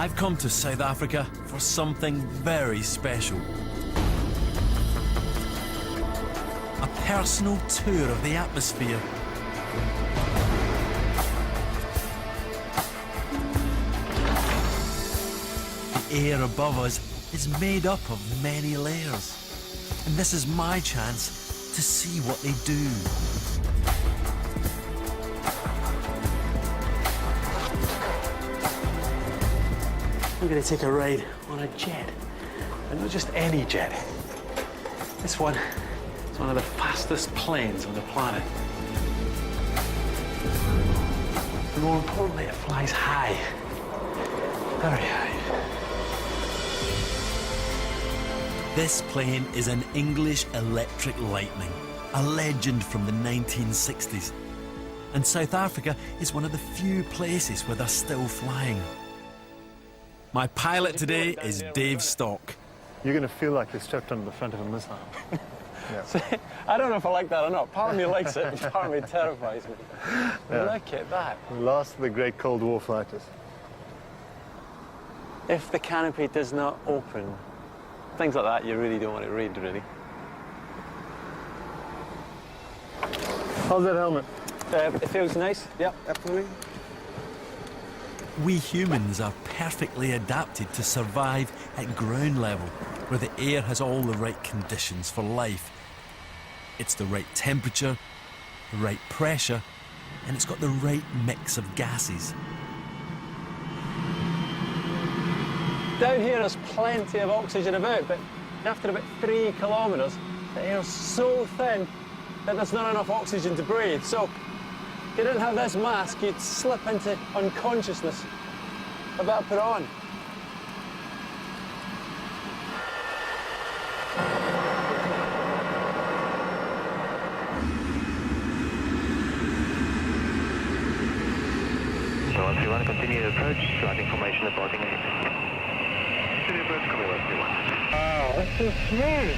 I've come to South Africa for something very special. A personal tour of the atmosphere. The air above us is made up of many layers, and this is my chance to see what they do. I'm going to take a ride on a jet, and not just any jet. This one is one of the fastest planes on the planet. And more importantly, it flies high, very high. This plane is an English Electric Lightning, a legend from the 1960s. And South Africa is one of the few places where they're still flying. My pilot today is Dave Stock. You're going to feel like you're strapped onto the front of a missile. Yeah. See, I don't know if I like that or not. Part of me likes it, part of me terrifies me. Yeah. Look at that. The last of the great Cold War fighters. If the canopy does not open, things like that, you really don't want to read, really. How's that helmet? It feels nice. Yep, absolutely. We humans are perfectly adapted to survive at ground level, where the air has all the right conditions for life. It's the right temperature, the right pressure, and it's got the right mix of gases. Down here there's plenty of oxygen about, but after about 3 kilometres, the air's so thin that there's not enough oxygen to breathe. So if you didn't have this mask, you'd slip into unconsciousness. I better put it on. So if you want to continue the approach, flight information reporting ahead. Continue approach, coming up, everyone. Wow, that's so smooth.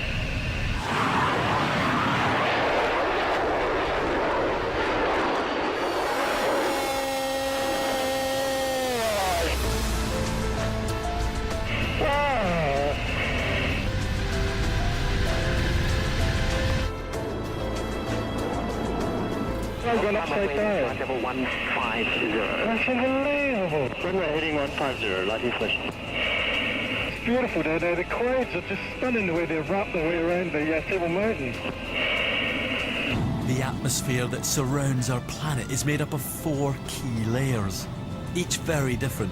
I've gone upside down. Level 150. That's unbelievable. Runway heading 150, light inflation. It's beautiful down there. The clouds are just stunning the way they wrap their way around the Table Mountains. The atmosphere that surrounds our planet is made up of 4 key layers, each very different.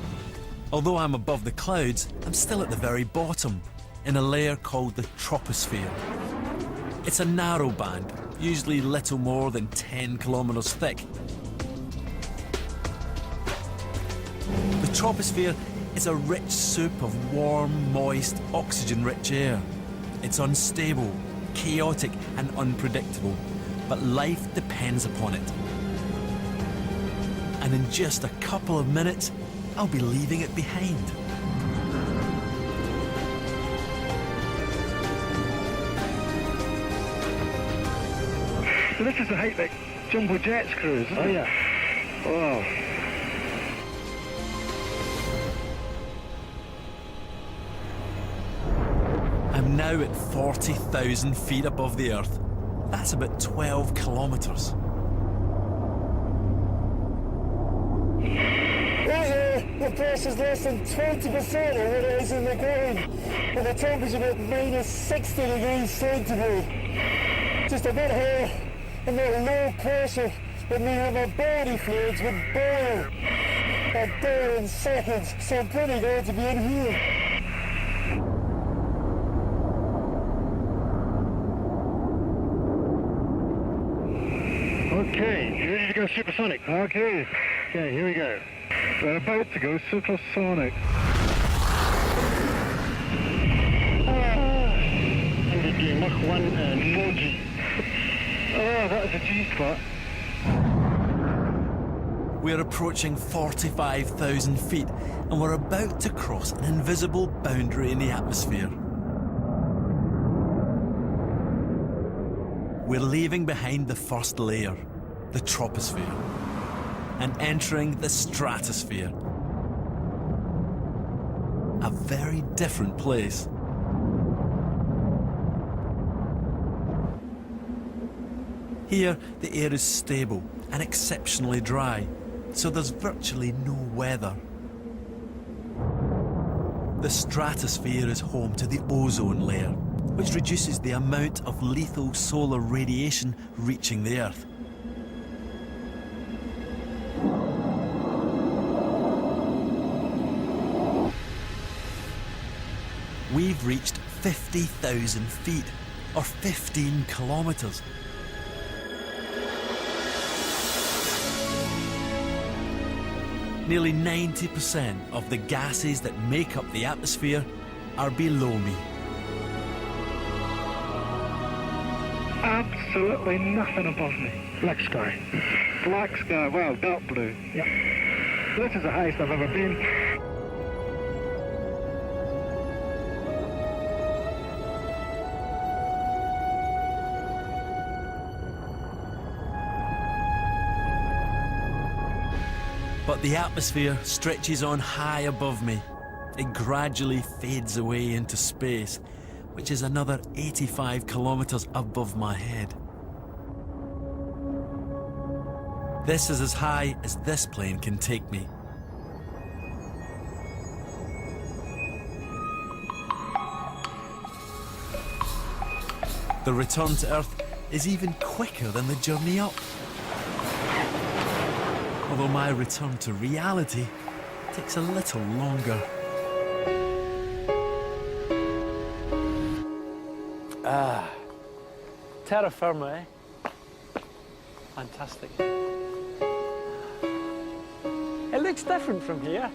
Although I'm above the clouds, I'm still at the very bottom, in a layer called the troposphere. It's a narrow band, usually little more than 10 kilometres thick. The troposphere is a rich soup of warm, moist, oxygen-rich air. It's unstable, chaotic and unpredictable, but life depends upon it. And in just a couple of minutes, I'll be leaving it behind. So this is the height that Jumbo Jets cruise, isn't it? Oh, yeah. Wow. I'm now at 40,000 feet above the Earth. That's about 12 kilometres. The pressure is less than 20% of what it is in the ground, and the temperature about minus 60 degrees centigrade. Just a bit higher and that low pressure that means that my body fluids would boil a day in seconds, so I'm pretty glad to be in here. Okay, you ready to go supersonic? Okay, here we go. We're about to go supersonic. MDG Mach 1 and 4G. Oh, that is a G spot. We're approaching 45,000 feet and we're about to cross an invisible boundary in the atmosphere. We're leaving behind the first layer, the troposphere, and entering the stratosphere. a very different place. Here, the air is stable and exceptionally dry, so there's virtually no weather. The stratosphere is home to the ozone layer, which reduces the amount of lethal solar radiation reaching the Earth. We've reached 50,000 feet, or 15 kilometres. Nearly 90% of the gases that make up the atmosphere are below me. Absolutely nothing above me. Black sky. Black sky, well, dark blue. Yep. This is the highest I've ever been. But the atmosphere stretches on high above me. It gradually fades away into space, which is another 85 kilometres above my head. This is as high as this plane can take me. The return to Earth is even quicker than the journey up. Although my return to reality takes a little longer. Terra firma, eh? Fantastic. It looks different from here.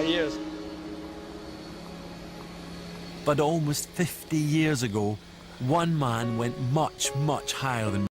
Years. But almost 50 years ago, one man went much, much higher than me.